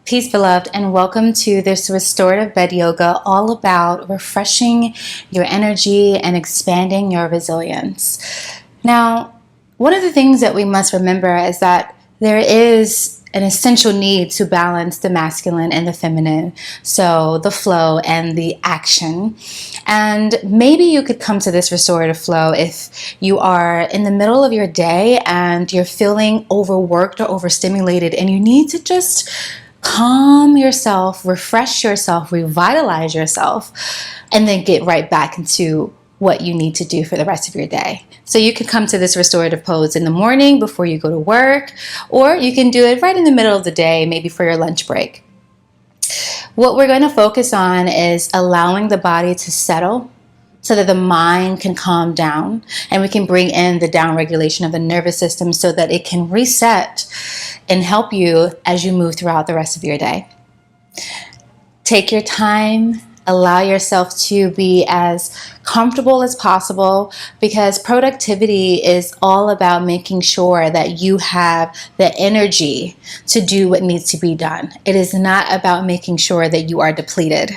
Peace, beloved, and welcome to this restorative bed yoga, all about refreshing your energy and expanding your resilience. Now, one of the things that we must remember is that there is an essential need to balance the masculine and the feminine, so the flow and the action. And maybe you could come to this restorative flow if you are in the middle of your day and you're feeling overworked or overstimulated and you need to just calm yourself, refresh yourself, revitalize yourself, and then get right back into what you need to do for the rest of your day. So you can come to this restorative pose in the morning before you go to work, or you can do it right in the middle of the day, maybe for your lunch break. What we're going to focus on is allowing the body to settle so that the mind can calm down, and we can bring in the down regulation of the nervous system so that it can reset and help you as you move throughout the rest of your day. Take your time, allow yourself to be as comfortable as possible, because productivity is all about making sure that you have the energy to do what needs to be done. It is not about making sure that you are depleted.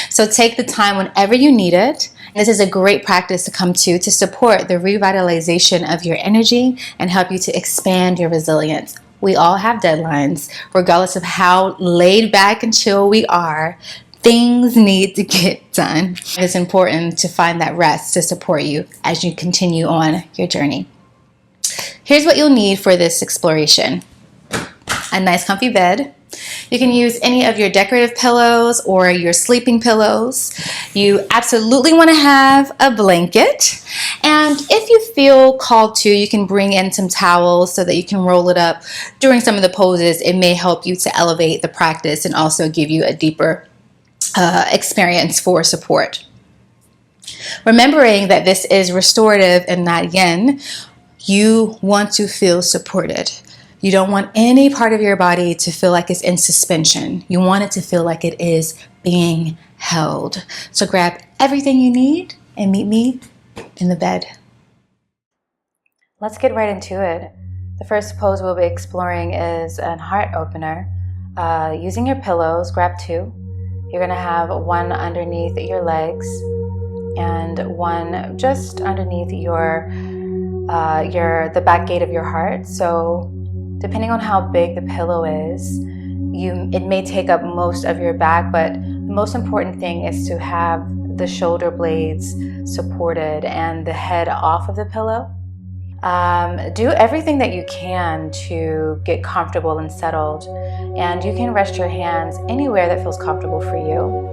So take the time whenever you need it. This is a great practice to come to support the revitalization of your energy and help you to expand your resilience. We all have deadlines, regardless of how laid back and chill we are. Things need to get done. It's important to find that rest to support you as you continue on your journey. Here's what you'll need for this exploration. A nice comfy bed. You can use any of your decorative pillows or your sleeping pillows. You absolutely want to have a blanket. And if you feel called to, you can bring in some towels so that you can roll it up during some of the poses. It may help you to elevate the practice and also give you a deeper experience for support. Remembering that this is restorative and not yin, you want to feel supported. You don't want any part of your body to feel like it's in suspension. You want it to feel like it is being held. So grab everything you need and meet me in the bed. Let's get right into it. The first pose we'll be exploring is an heart opener. Using your pillows, grab two. You're gonna have one underneath your legs and one just underneath the back gate of your heart. So depending on how big the pillow is, it may take up most of your back, but the most important thing is to have the shoulder blades supported and the head off of the pillow. Do everything that you can to get comfortable and settled, and you can rest your hands anywhere that feels comfortable for you.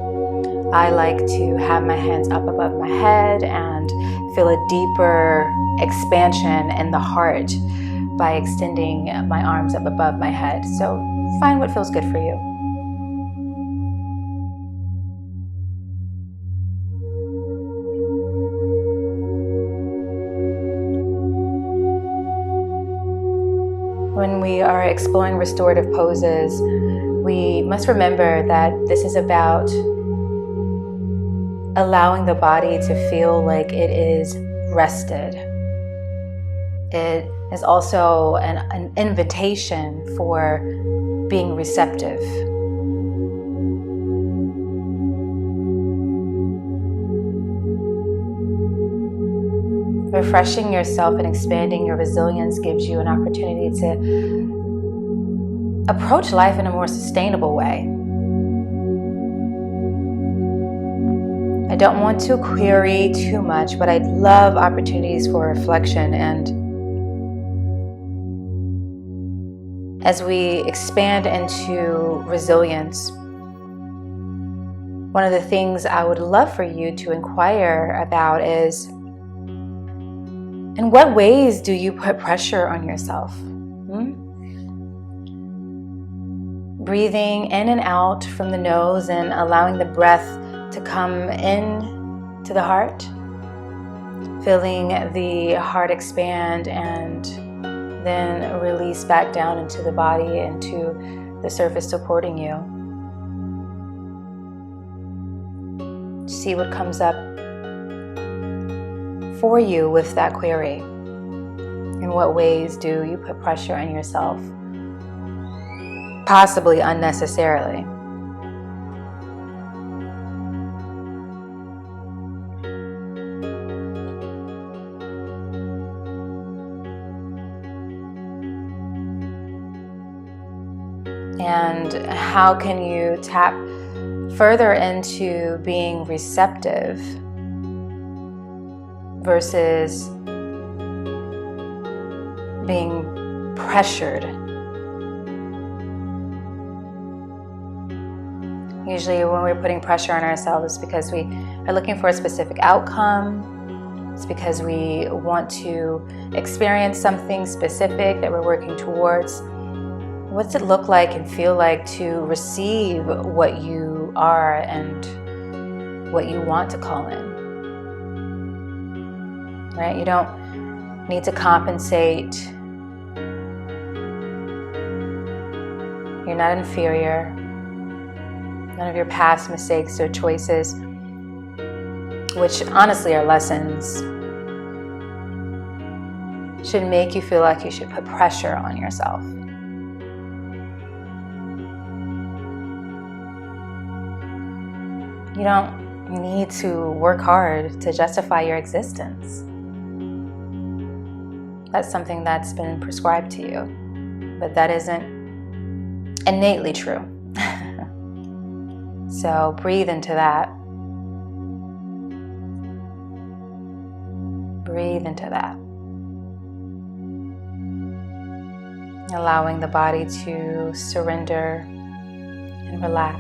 I like to have my hands up above my head and feel a deeper expansion in the heart by extending my arms up above my head. So find what feels good for you. When we are exploring restorative poses, we must remember that this is about allowing the body to feel like it is rested. It is also an invitation for being receptive. Refreshing yourself and expanding your resilience gives you an opportunity to approach life in a more sustainable way. I don't want to query too much, but I'd love opportunities for reflection. And as we expand into resilience, one of the things I would love for you to inquire about is, in what ways do you put pressure on yourself? Breathing in and out from the nose and allowing the breath to come in to the heart. Feeling the heart expand and then release back down into the body, into the surface supporting you. See what comes up for you with that query. In what ways do you put pressure on yourself? possibly unnecessarily. And how can you tap further into being receptive versus being pressured? Usually when we're putting pressure on ourselves, it's because we are looking for a specific outcome. It's because we want to experience something specific that we're working towards. What's it look like and feel like to receive what you are and what you want to call in? Right? You don't need to compensate. You're not inferior. None of your past mistakes or choices, which honestly are lessons, should make you feel like you should put pressure on yourself. You don't need to work hard to justify your existence. That's something that's been prescribed to you, but that isn't innately true. So breathe into that. Breathe into that. Allowing the body to surrender and relax.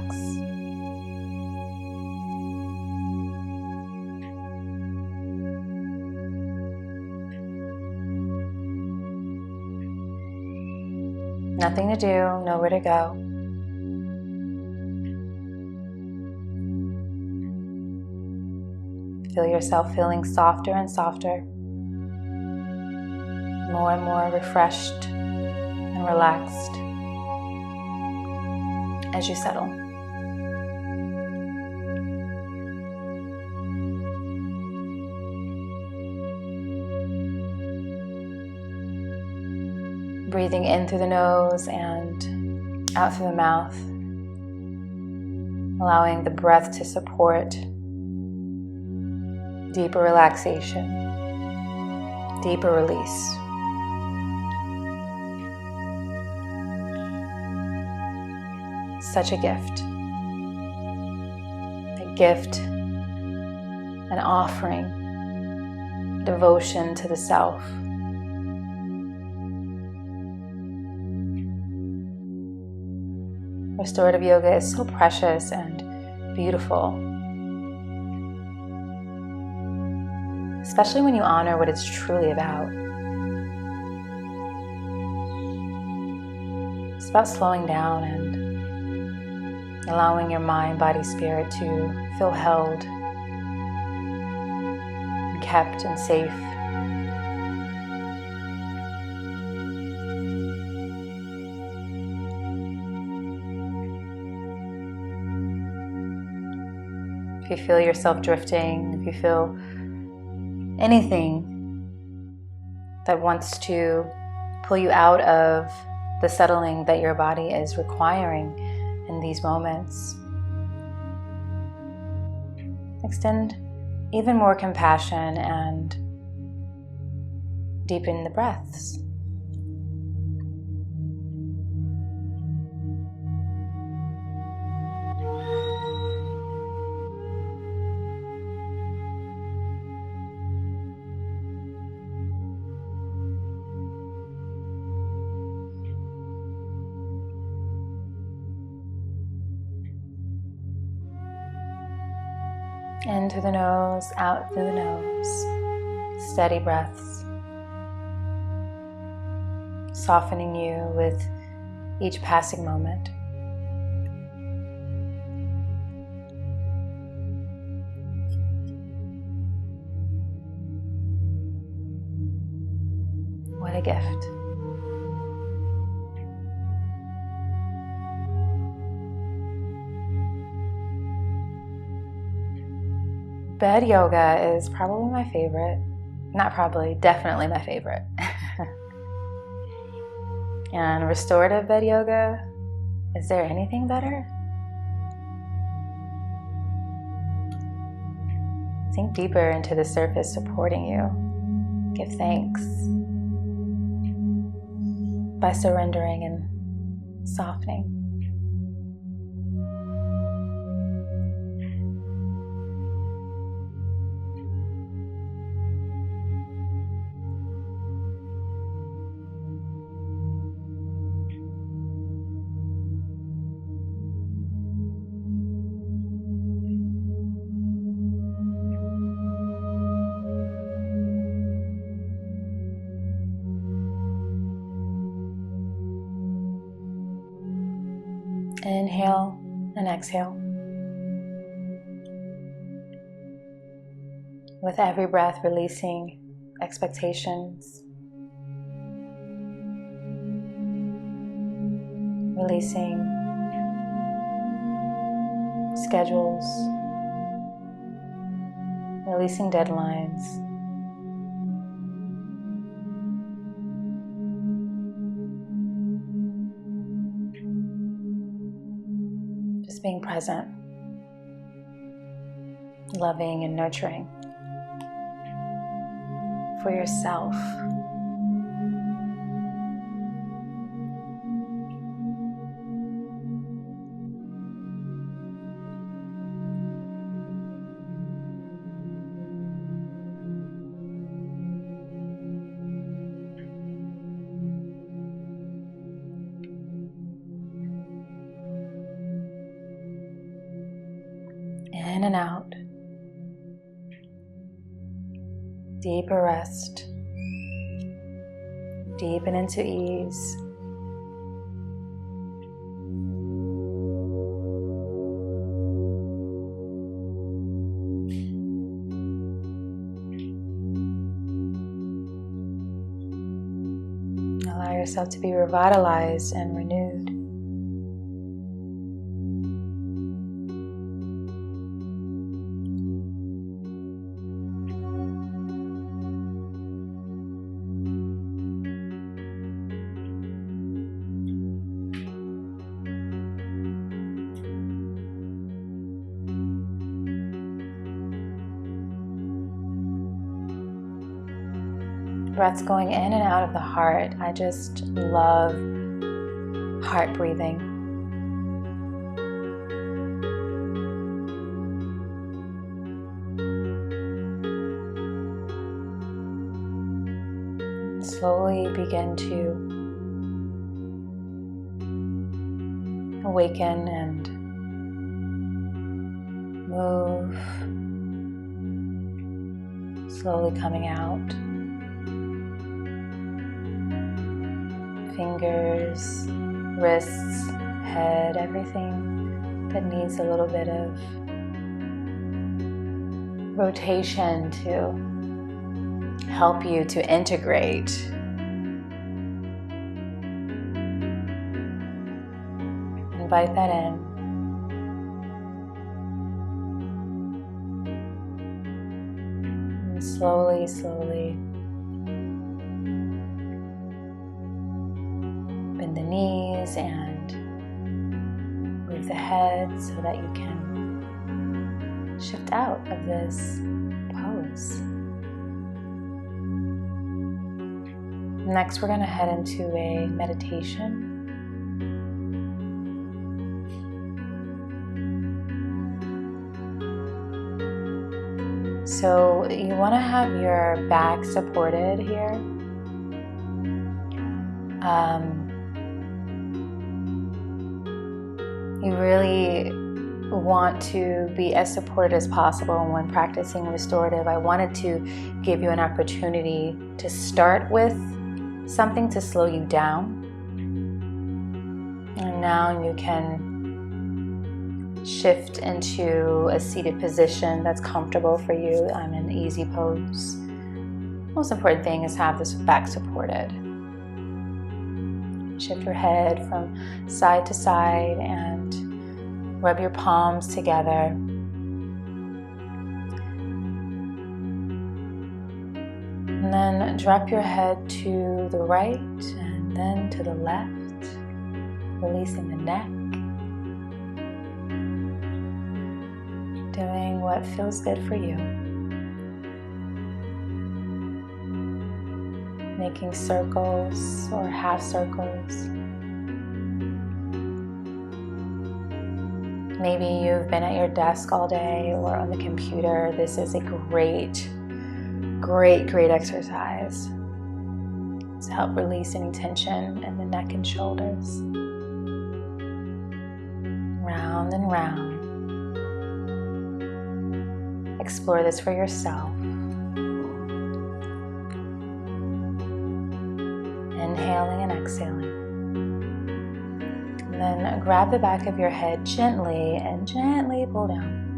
Nothing to do, nowhere to go. Feel yourself feeling softer and softer, more and more refreshed and relaxed as you settle. Breathing in through the nose and out through the mouth, allowing the breath to support deeper relaxation, deeper release. Such a gift. A gift, an offering, devotion to the self. Restorative yoga is so precious and beautiful. Especially when you honor what it's truly about. It's about slowing down and allowing your mind, body, spirit to feel held, and kept, and safe. If you feel yourself drifting, if you feel anything that wants to pull you out of the settling that your body is requiring in these moments, extend even more compassion and deepen the breaths. In through the nose, out through the nose. Steady breaths. Softening you with each passing moment. What a gift. Bed yoga is probably my favorite. Not probably, definitely my favorite. And restorative bed yoga, Is there anything better? Sink deeper into the surface supporting you. Give thanks by surrendering and softening. Inhale and exhale. With every breath, releasing expectations, releasing schedules, releasing deadlines. Just being present, loving and nurturing for yourself. In and out. Deeper rest. Deepen into ease. Allow yourself to be revitalized and renewed. Breaths going in and out of the heart. I just love heart breathing. Slowly begin to awaken and move. Slowly coming out. Fingers, wrists, head, everything that needs a little bit of rotation to help you to integrate. Invite that in. And slowly, slowly bend the knees and move the head so that you can shift out of this pose. Next, we're going to head into a meditation. So you want to have your back supported here. You really want to be as supported as possible when practicing restorative. I wanted to give you an opportunity to start with something to slow you down. And now you can shift into a seated position that's comfortable for you. I'm in easy pose. Most important thing is have this back supported. Shift your head from side to side and rub your palms together. And then drop your head to the right and then to the left, releasing the neck. doing what feels good for you. Making circles or half circles. Maybe you've been at your desk all day or on the computer. This is a great exercise to help release any tension in the neck and shoulders. Round and round. Explore this for yourself. Inhaling and exhaling. And then grab the back of your head gently and gently pull down.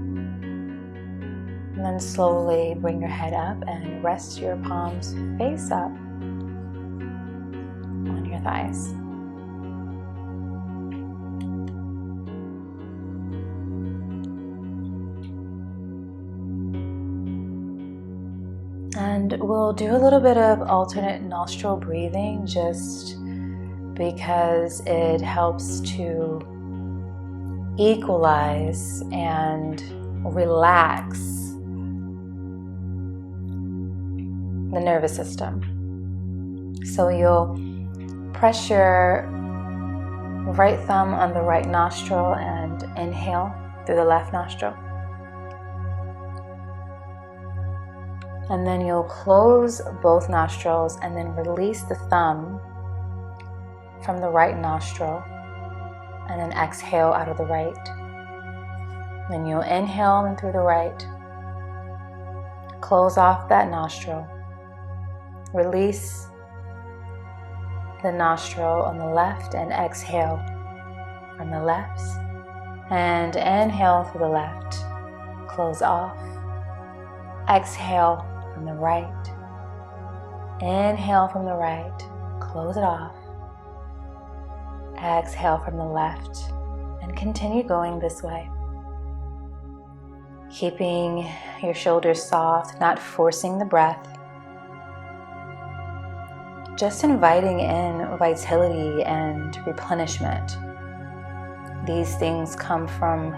And then slowly bring your head up and rest your palms face up on your thighs. And we'll do a little bit of alternate nostril breathing just because it helps to equalize and relax the nervous system. So you'll press your right thumb on the right nostril and inhale through the left nostril. And then you'll close both nostrils and then release the thumb from the right nostril and then exhale out of the right. Then you'll inhale in through the right, close off that nostril, release the nostril on the left and exhale from the left, and inhale through the left, close off, exhale from the right, inhale from the right, close it off, exhale from the left, and continue going this way. Keeping your shoulders soft, not forcing the breath. Just inviting in vitality and replenishment. These things come from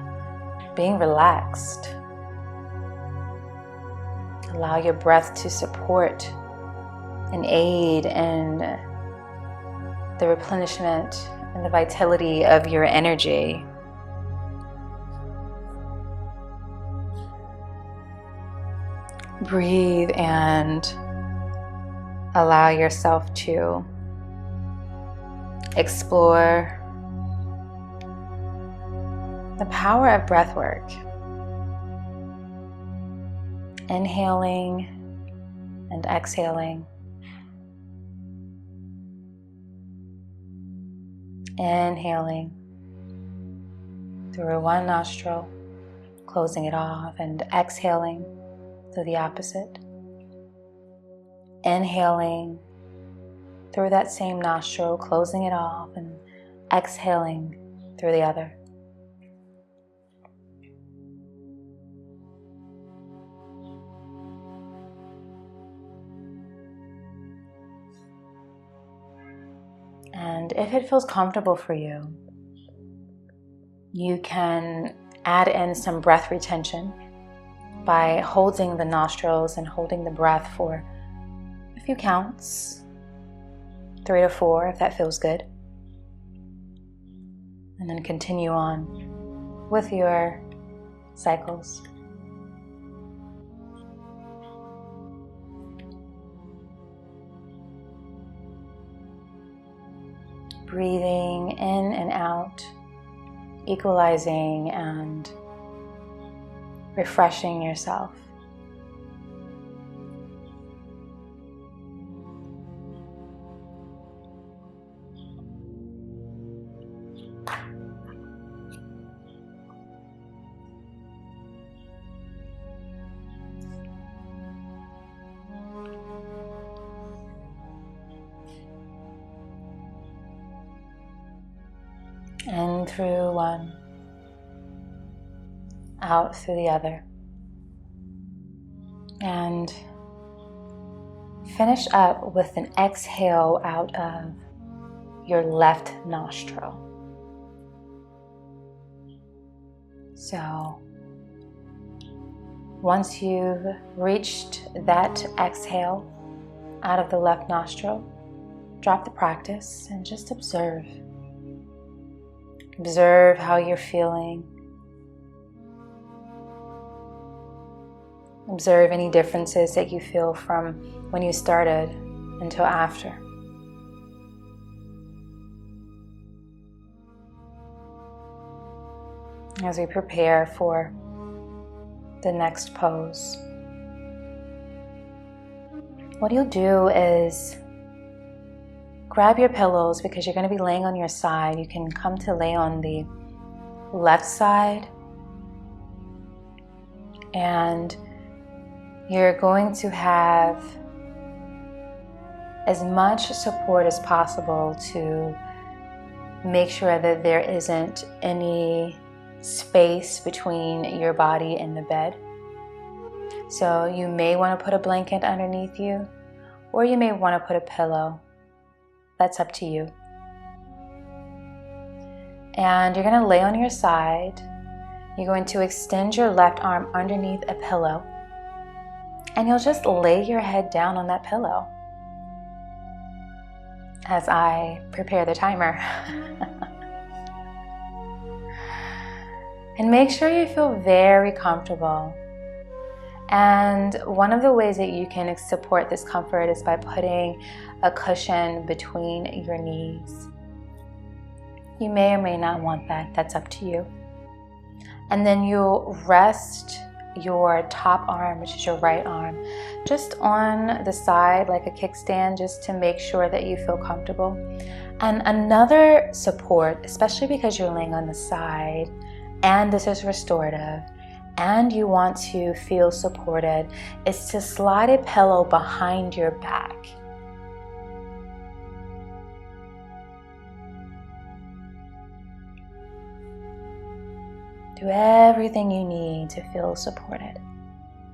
being relaxed. Allow your breath to support and aid in the replenishment and the vitality of your energy. Breathe and allow yourself to explore the power of breath work. Inhaling and exhaling. Inhaling through one nostril, closing it off, and exhaling through the opposite. Inhaling through that same nostril, closing it off, and exhaling through the other. And if it feels comfortable for you, you can add in some breath retention by holding the nostrils and holding the breath for a few counts, 3 to 4 if that feels good. And then continue on with your cycles. Breathing in and out, equalizing and refreshing yourself. In through one, out through the other. And finish up with an exhale out of your left nostril. So Once you've reached that exhale out of the left nostril, drop the practice and just observe. Observe how you're feeling. Observe any differences that you feel from when you started until after. As we prepare for the next pose, what you'll do is grab your pillows, because you're going to be laying on your side. You can come to lay on the left side, and you're going to have as much support as possible to make sure that there isn't any space between your body and the bed. So you may want to put a blanket underneath you, or you may want to put a pillow. That's up to you. And you're going to lay on your side. You're going to extend your left arm underneath a pillow, and you'll just lay your head down on that pillow as I prepare the timer. And make sure you feel very comfortable. And one of the ways that you can support this comfort is by putting a cushion between your knees. You may or may not want that. That's up to you. And then you'll rest your top arm, which is your right arm, just on the side like a kickstand, just to make sure that you feel comfortable. And another support, especially because you're laying on the side and this is restorative and you want to feel supported, is to slide a pillow behind your back. Do everything you need to feel supported.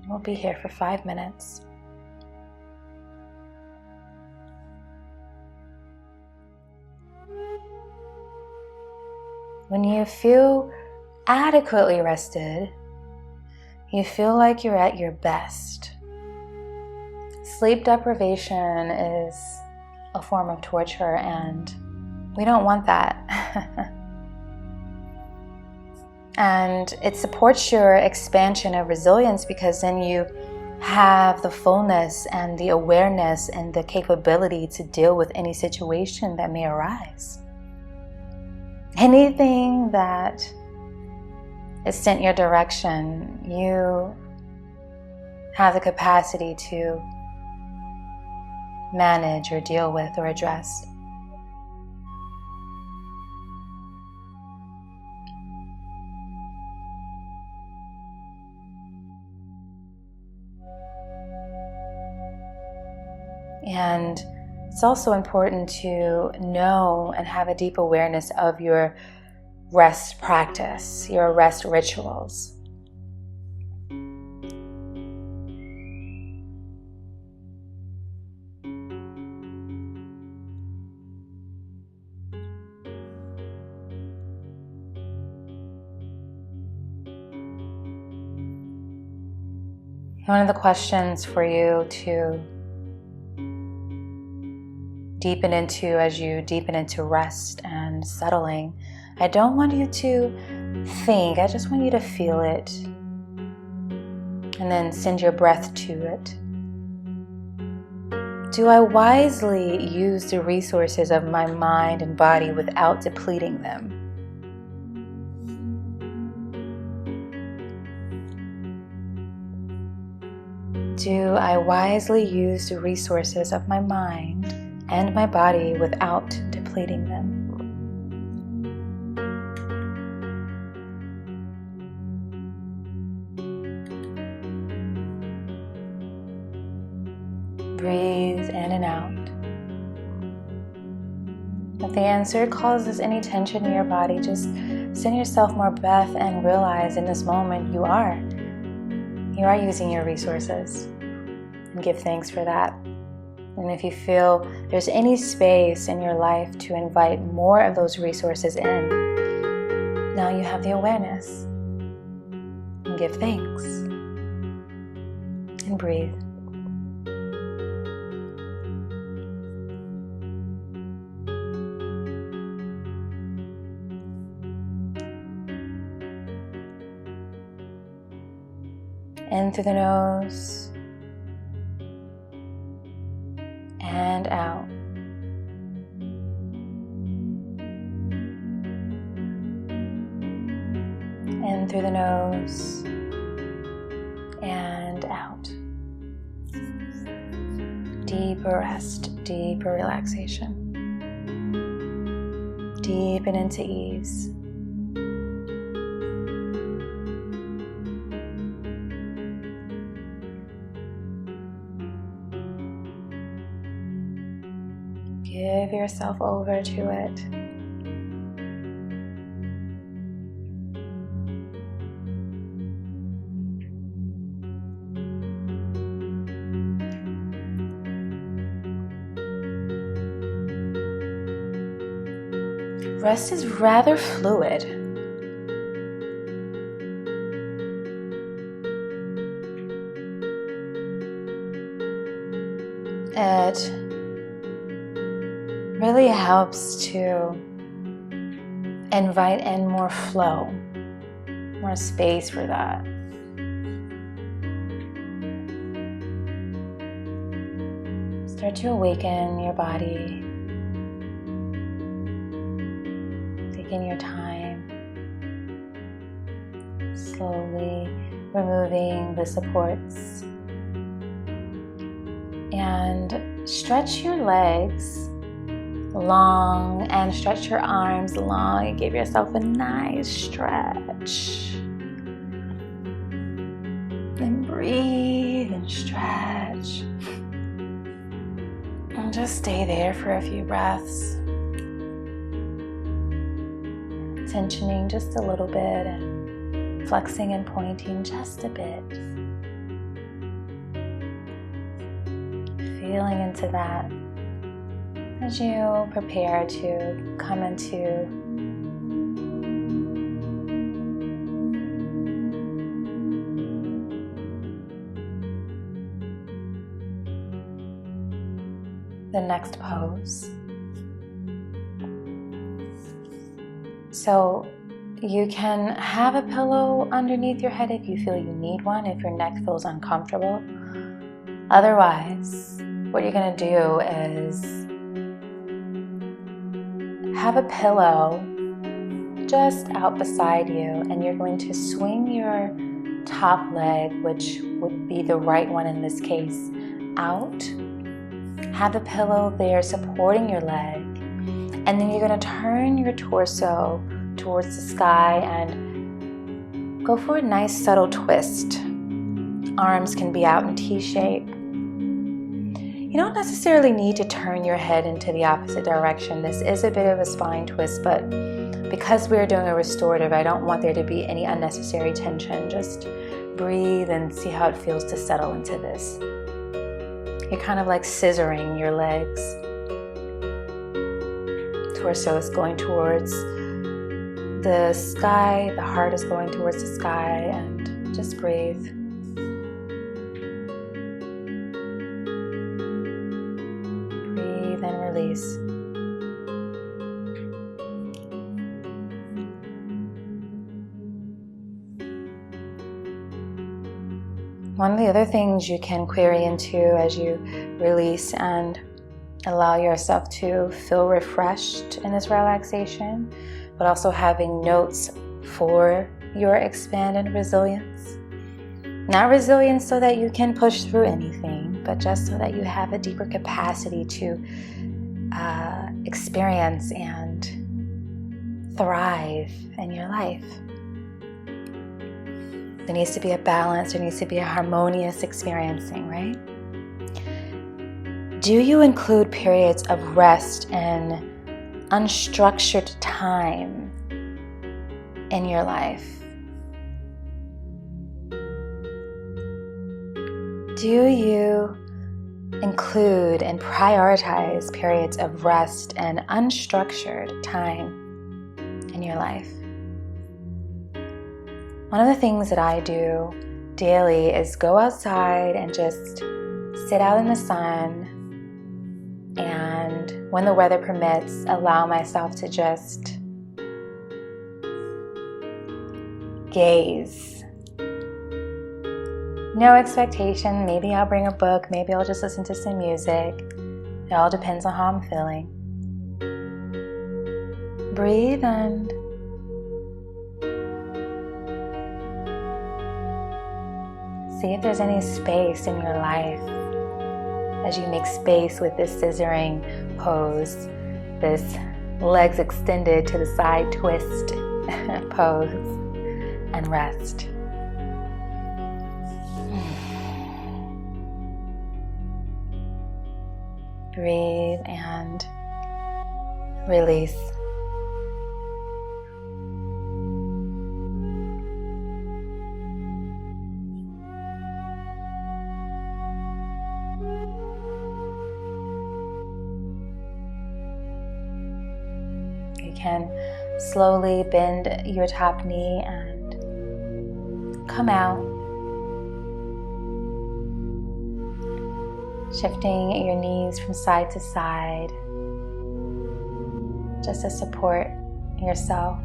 We'll be here for 5 minutes. When you feel adequately rested, you feel like you're at your best. Sleep deprivation is a form of torture, and we don't want that. And it supports your expansion of resilience, because then you have the fullness and the awareness and the capability to deal with any situation that may arise. Anything that is sent your direction, you have the capacity to manage or deal with or address. And it's also important to know and have a deep awareness of your rest practice, your rest rituals. One of the questions for you to deepen into as you deepen into rest and settling, I don't want you to think, I just want you to feel it and then send your breath to it. Do I wisely use the resources of my mind and body without depleting them? Do I wisely use the resources of my mind and my body without depleting them? Breathe in and out. If the answer causes any tension in your body, just send yourself more breath and realize in this moment you are using your resources, and give thanks for that. And if you feel there's any space in your life to invite more of those resources in, now you have the awareness, and give thanks. and breathe. In through the nose and out. In through the nose and out. Deeper rest, deeper relaxation. Deepen into ease. Give yourself over to it. Rest is rather fluid. It really helps to invite in more flow, more space for that. Start to awaken your body. Taking your time, slowly removing the supports, and stretch your legs long and stretch your arms long and give yourself a nice stretch. Then breathe and stretch. And just stay there for a few breaths. Tensioning just a little bit and flexing and pointing just a bit. Feeling into that as you prepare to come into the next pose. So you can have a pillow underneath your head if you feel you need one, if your neck feels uncomfortable. Otherwise, what you're going to do is have a pillow just out beside you, and you're going to swing your top leg, which would be the right one in this case, out. Have the pillow there supporting your leg, and then you're going to turn your torso towards the sky and go for a nice subtle twist. Arms can be out in T-shape. You don't necessarily need to turn your head into the opposite direction. This is a bit of a spine twist, but because we're doing a restorative, I don't want there to be any unnecessary tension. Just breathe and see how it feels to settle into this. You're kind of like scissoring your legs. Torso is going towards the sky, the heart is going towards the sky, and just breathe. Breathe and release. One of the other things you can query into as you release and allow yourself to feel refreshed in this relaxation, but also having notes for your expanded resilience. Not resilience so that you can push through anything, but just so that you have a deeper capacity to experience and thrive in your life. There needs to be a balance, there needs to be a harmonious experiencing, right? Do you include periods of rest and unstructured time in your life? Do you include and prioritize periods of rest and unstructured time in your life? One of the things that I do daily is go outside and just sit out in the sun, and when the weather permits, allow myself to just gaze. No expectation. Maybe I'll bring a book, maybe I'll just listen to some music. It all depends on how I'm feeling. Breathe and see if there's any space in your life as you make space with this scissoring pose, this legs extended to the side twist pose, and rest. Breathe and release. You can slowly bend your top knee and come out, shifting your knees from side to side, just to support yourself.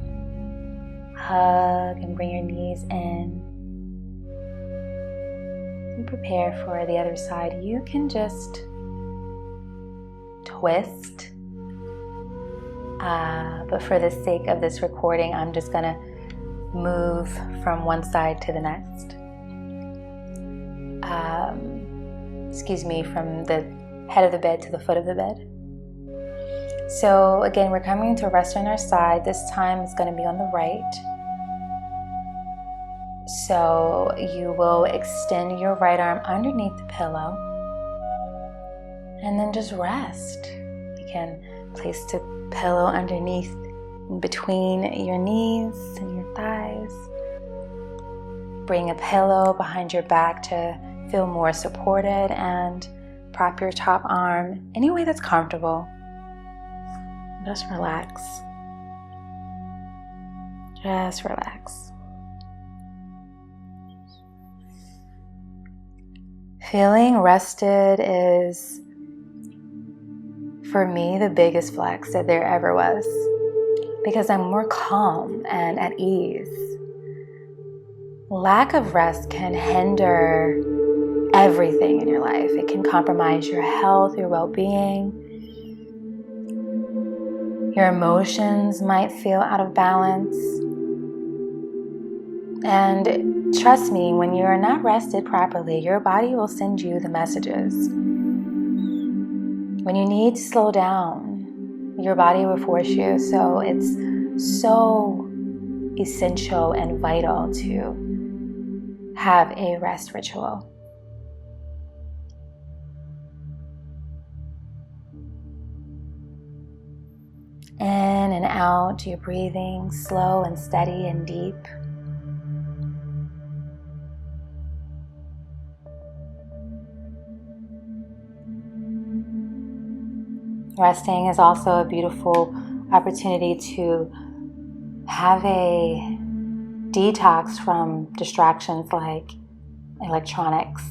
Hug and bring your knees in. And prepare for the other side. You can just twist. But for the sake of this recording, I'm just going to move from one side to the next. From the head of the bed to the foot of the bed. So again, we're coming to rest on our side. This time it's going to be on the right. So you will extend your right arm underneath the pillow and then just rest. You can place the pillow underneath, in between your knees and your thighs. Bring a pillow behind your back to feel more supported, and prop your top arm any way that's comfortable. Just relax. Just relax. Feeling rested is, for me, the biggest flex that there ever was, because I'm more calm and at ease. Lack of rest can hinder everything in your life. It can compromise your health, your well-being. Your emotions might feel out of balance. And trust me, when you are not rested properly, your body will send you the messages. When you need to slow down, your body will force you. So it's so essential and vital to have a rest ritual. In and out, you're breathing slow and steady and deep. Resting is also a beautiful opportunity to have a detox from distractions like electronics.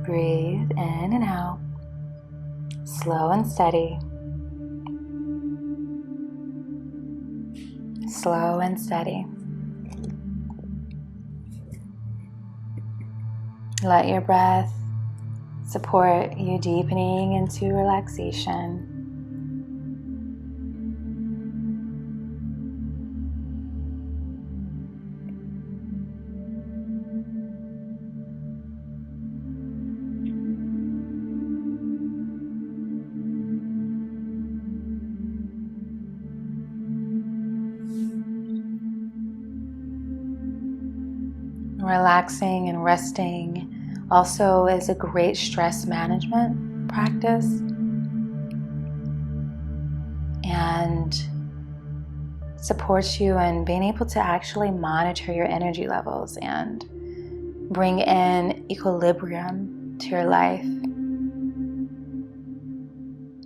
Breathe in and out, slow and steady. Slow and steady. Let your breath support you deepening into relaxation. Relaxing and resting also is a great stress management practice, and supports you in being able to actually monitor your energy levels and bring in equilibrium to your life.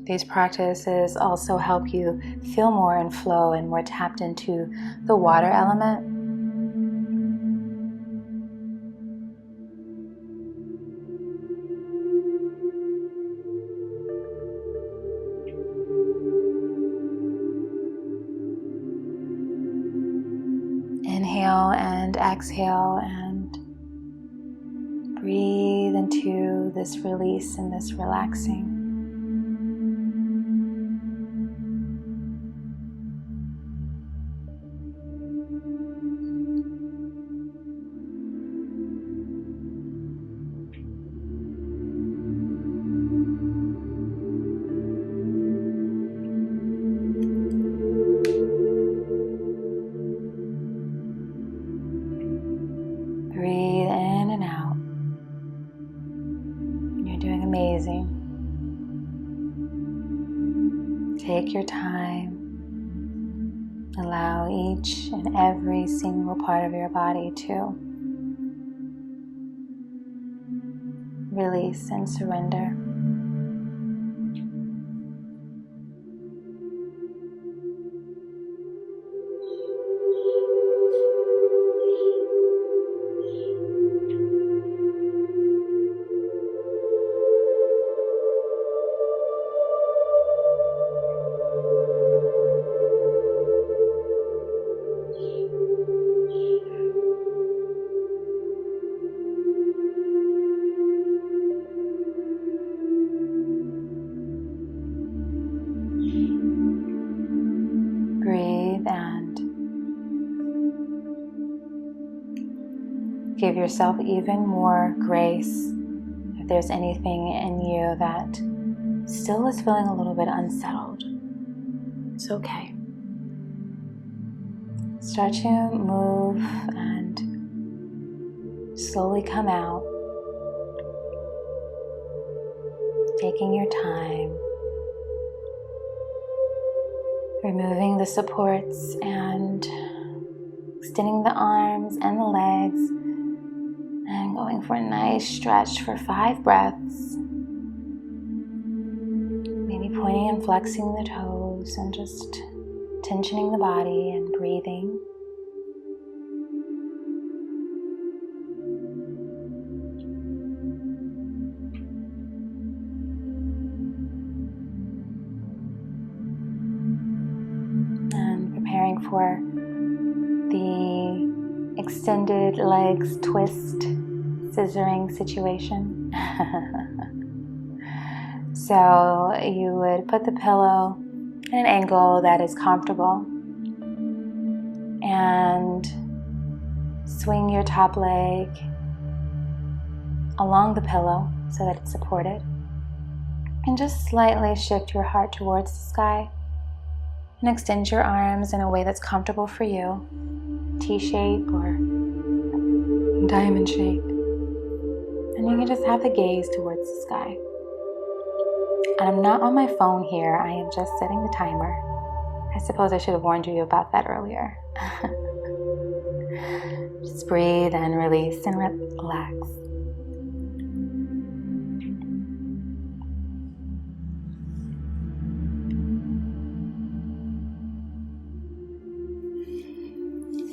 These practices also help you feel more in flow and more tapped into the water element. Inhale and exhale and breathe into this release and this relaxing. Breathe in and out. You're doing amazing. Take your time. Allow each and every single part of your body to release and surrender. Breathe and give yourself even more grace if there's anything in you that still is feeling a little bit unsettled. It's okay. Start to move and slowly come out, taking your time, removing the supports and extending the arms and the legs and going for a nice stretch for 5 breaths. Maybe pointing and flexing the toes and just tensioning the body and breathing. And preparing for the extended legs twist scissoring situation. So you would put the pillow at an angle that is comfortable and swing your top leg along the pillow so that it's supported, and just slightly shift your heart towards the sky and extend your arms in a way that's comfortable for you, T-shape or diamond shape, and you can just have the gaze towards the sky. And I'm not on my phone here, I am just setting the timer. I suppose I should have warned you about that earlier. Just breathe and release and relax.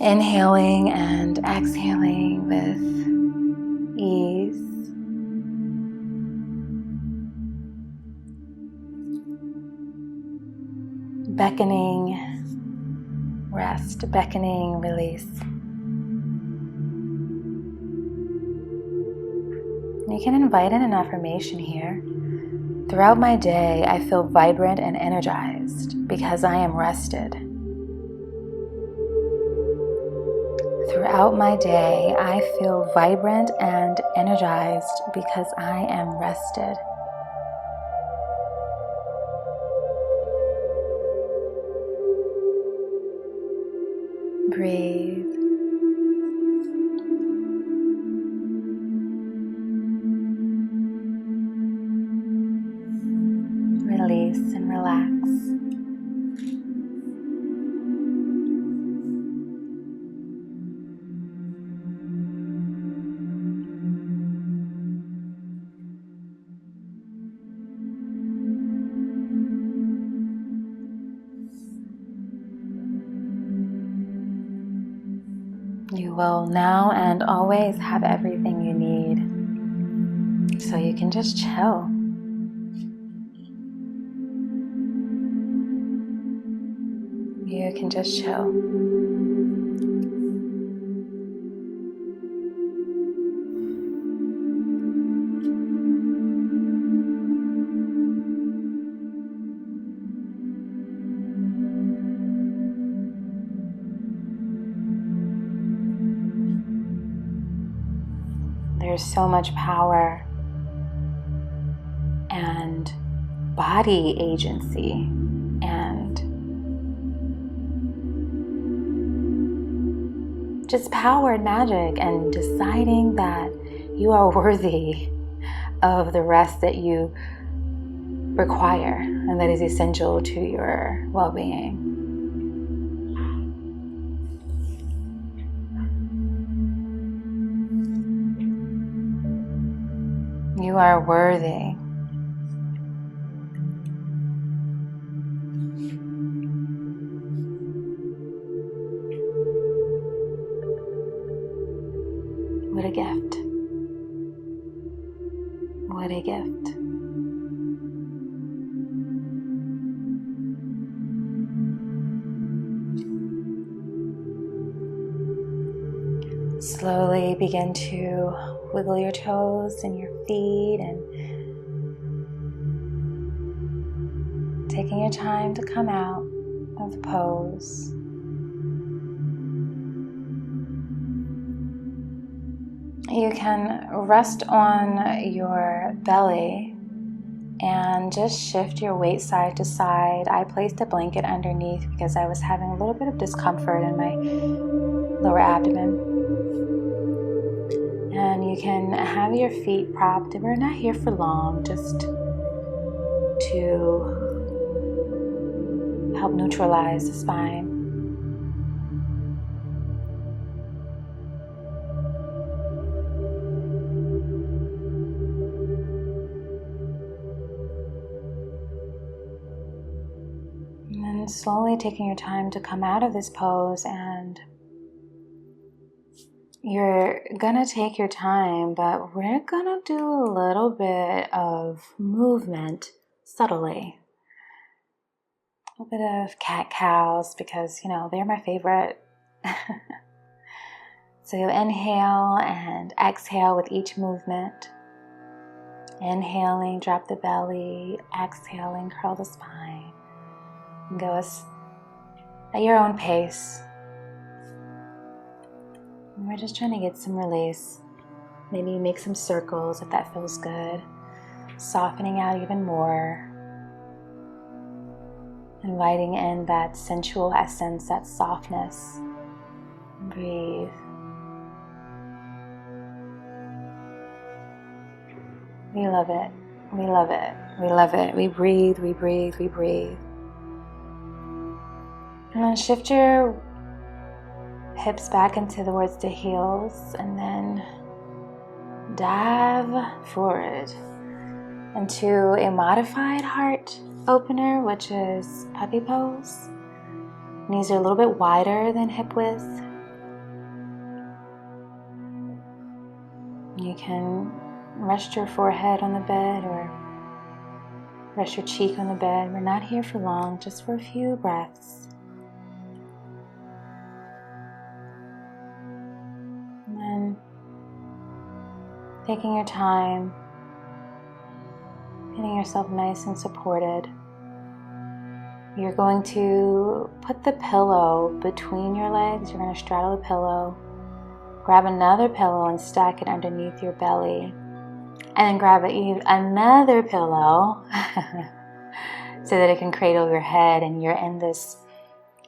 Inhaling and exhaling with ease. Beckoning rest, beckoning release. You can invite in an affirmation here. Throughout my day, I feel vibrant and energized because I am rested. Throughout my day, I feel vibrant and energized because I am rested. Breathe. Release and relax. You will now and always have everything you need, so you can just chill. You can just chill. There's so much power and body agency and just power and magic and deciding that you are worthy of the rest that you require and that is essential to your well-being. You are worthy. What a gift. What a gift. Slowly begin to wiggle your toes and your feet and taking your time to come out of the pose. You can rest on your belly and just shift your weight side to side. I placed a blanket underneath because I was having a little bit of discomfort in my lower abdomen. And you can have your feet propped. We're not here for long, just to help neutralize the spine. And then slowly taking your time to come out of this pose, and you're gonna take your time, but we're gonna do a little bit of movement subtly. A little bit of cat-cows because, they're my favorite. So you inhale and exhale with each movement. Inhaling, drop the belly. Exhaling, curl the spine. And go at your own pace. And we're just trying to get some release. Maybe make some circles if that feels good. Softening out even more. Inviting in that sensual essence, that softness. Breathe. We love it. We love it. We love it. We breathe, we breathe, we breathe. And then shift your hips back into towards the heels and then dive forward into a modified heart opener, which is puppy pose. Knees are a little bit wider than hip width. You can rest your forehead on the bed or rest your cheek on the bed. We're not here for long, just for a few breaths. And then taking your time, getting yourself nice and supported. You're going to put the pillow between your legs. You're going to straddle the pillow. Grab another pillow and stack it underneath your belly. And then grab another pillow so that it can cradle your head. And you're in this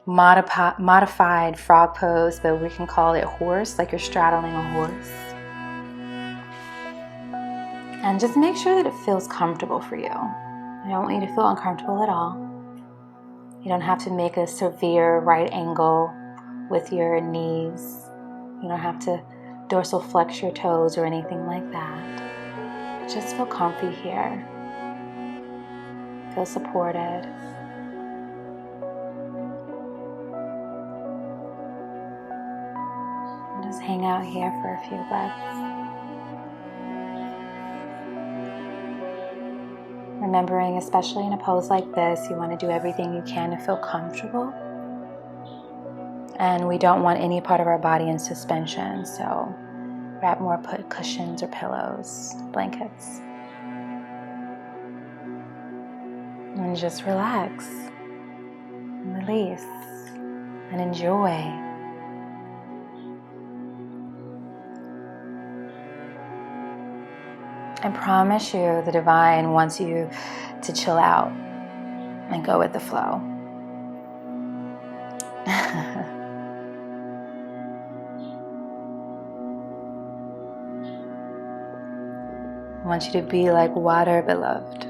modified frog pose, but we can call it horse, like you're straddling a horse. And just make sure that it feels comfortable for you. I don't want you to feel uncomfortable at all. You don't have to make a severe right angle with your knees. You don't have to dorsal flex your toes or anything like that. Just feel comfy here. Feel supported. hang out here for a few breaths. Remembering, especially in a pose like this, you want to do everything you can to feel comfortable. And we don't want any part of our body in suspension, so grab more cushions or pillows, blankets. And just relax, and release, and enjoy. I promise you, the divine wants you to chill out and go with the flow. I want you to be like water, beloved.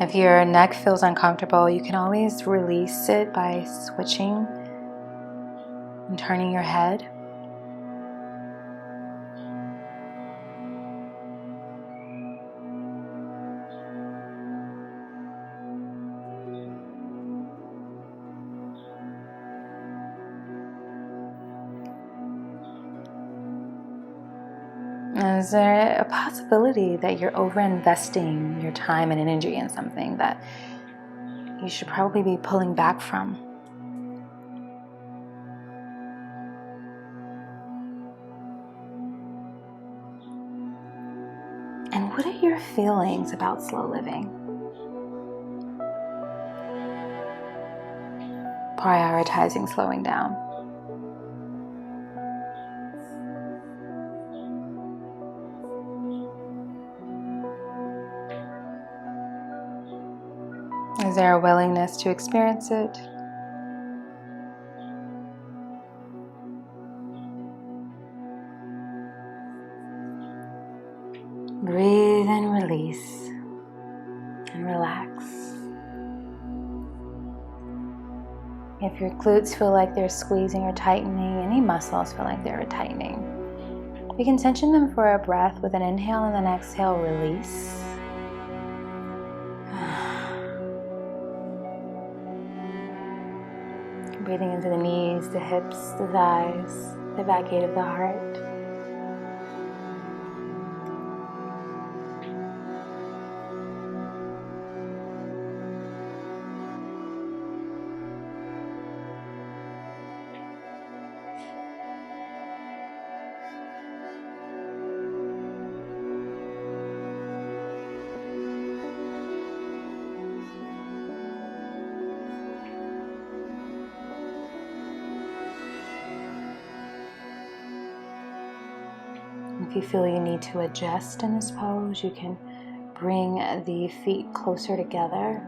If your neck feels uncomfortable, you can always release it by switching and turning your head. Is there a possibility that you're over-investing your time and energy in something that you should probably be pulling back from? And what are your feelings about slow living? Prioritizing slowing down. Is there a willingness to experience it? Breathe and release and relax. If your glutes feel like they're squeezing or tightening, any muscles feel like they're tightening, we can tension them for a breath with an inhale and an exhale, release. Breathing into the knees, the hips, the thighs, the back gate of the heart. If you feel you need to adjust in this pose, you can bring the feet closer together.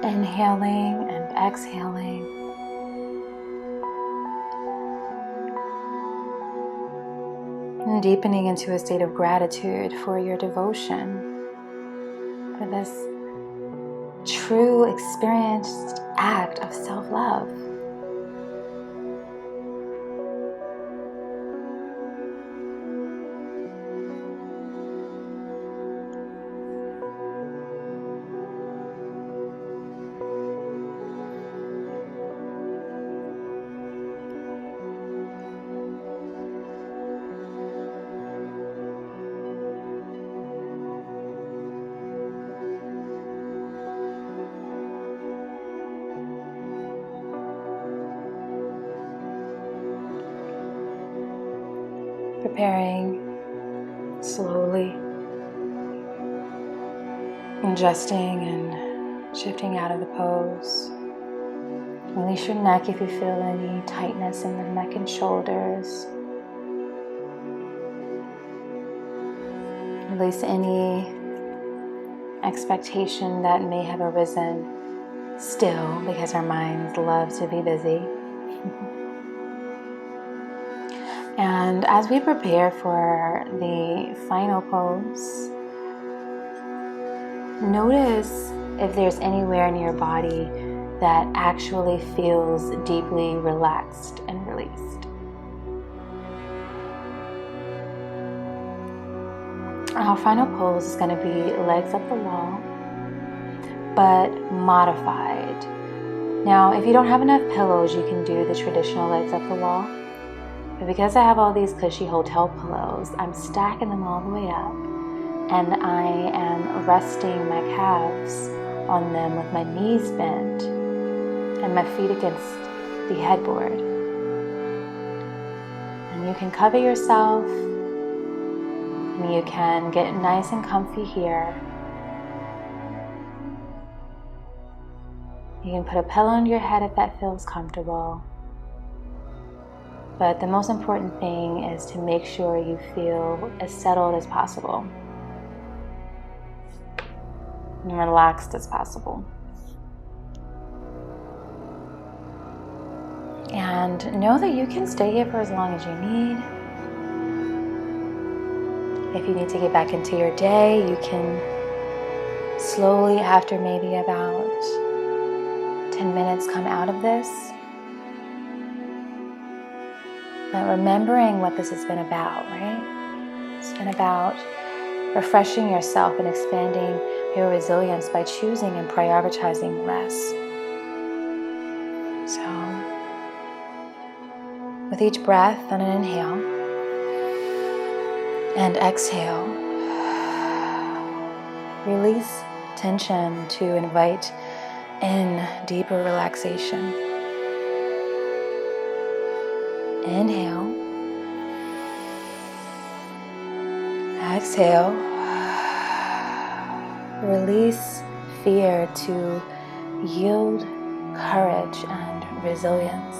Inhaling and exhaling. And deepening into a state of gratitude for your devotion, for this true experienced act of self-love. Preparing slowly, adjusting and shifting out of the pose. Release your neck if you feel any tightness in the neck and shoulders. Release any expectation that may have arisen still, because our minds love to be busy. And as we prepare for the final pose, notice if there's anywhere in your body that actually feels deeply relaxed and released. Our final pose is going to be legs up the wall, but modified. Now, if you don't have enough pillows, you can do the traditional legs up the wall. But because I have all these cushy hotel pillows, I'm stacking them all the way up, and I am resting my calves on them with my knees bent and my feet against the headboard. And you can cover yourself, and you can get nice and comfy here. You can put a pillow under your head if that feels comfortable. But the most important thing is to make sure you feel as settled as possible and relaxed as possible. And know that you can stay here for as long as you need. If you need to get back into your day, you can slowly, after maybe about 10 minutes, come out of this. But remembering what this has been about, right? It's been about refreshing yourself and expanding your resilience by choosing and prioritizing less. So, with each breath on an inhale and exhale, release tension to invite in deeper relaxation. Inhale. Exhale. Release fear to yield courage and resilience.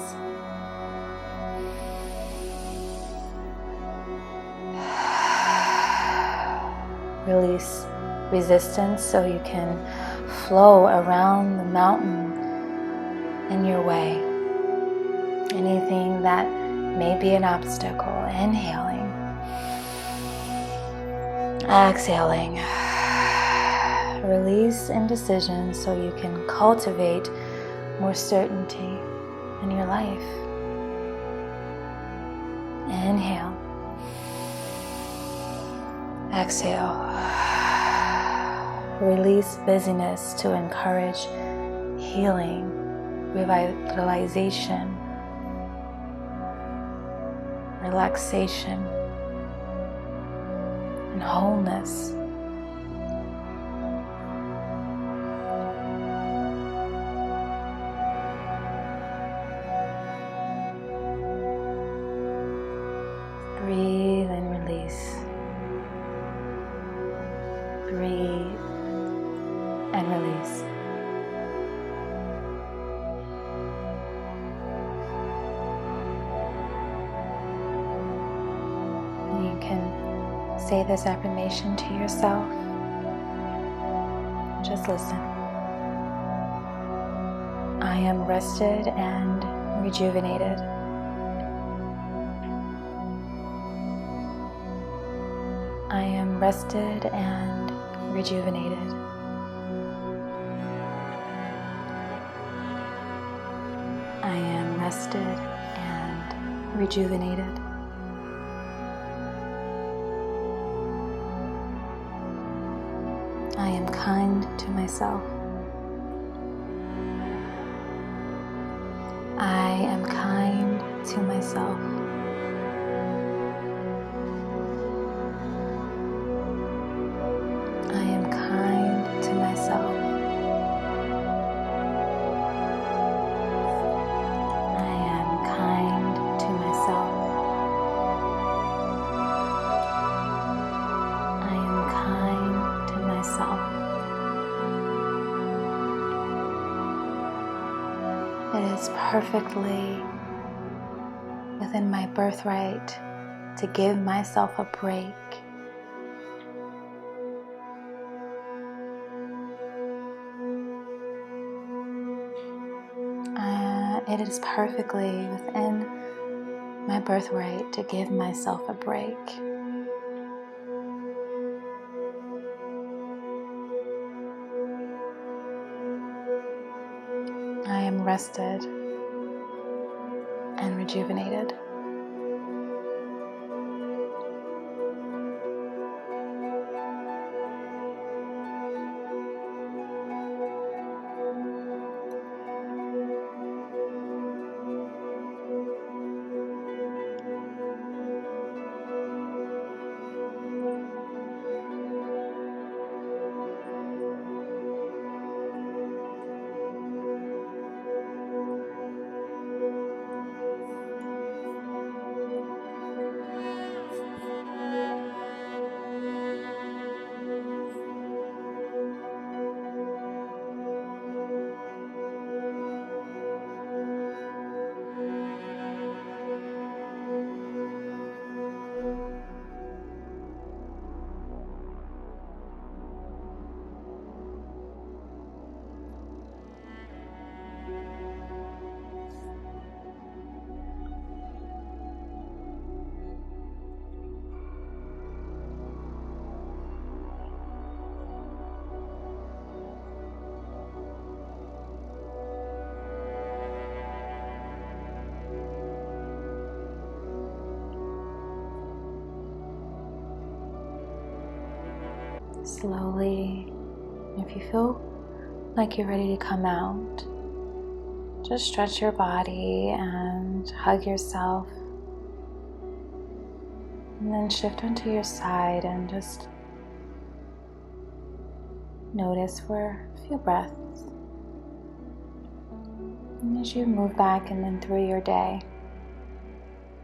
Release resistance so you can flow around the mountain in your way. Anything that may be an obstacle. Inhaling. Exhaling. Release indecision so you can cultivate more certainty in your life. Inhale. Exhale. Release busyness to encourage healing, revitalization, relaxation, and wholeness. Breathe and release. Breathe and release. You can say this affirmation to yourself. Just listen. I am rested and rejuvenated. I am rested and rejuvenated. I am rested and rejuvenated. I am kind to myself. I am kind to myself. I am kind to myself. I am kind to myself. I am kind to myself. It is perfectly within my birthright to give myself a break. It is perfectly within my birthright to give myself a break. I am rested and rejuvenated. Slowly, if you feel like you're ready to come out, just stretch your body and hug yourself. And then shift onto your side and just notice for a few breaths. And as you move back and then through your day,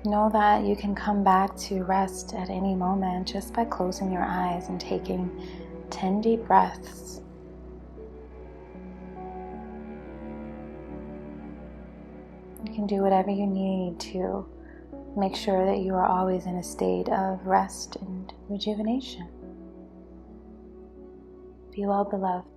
know that you can come back to rest at any moment just by closing your eyes and taking 10 deep breaths. You can do whatever you need to make sure that you are always in a state of rest and rejuvenation. Be well, beloved.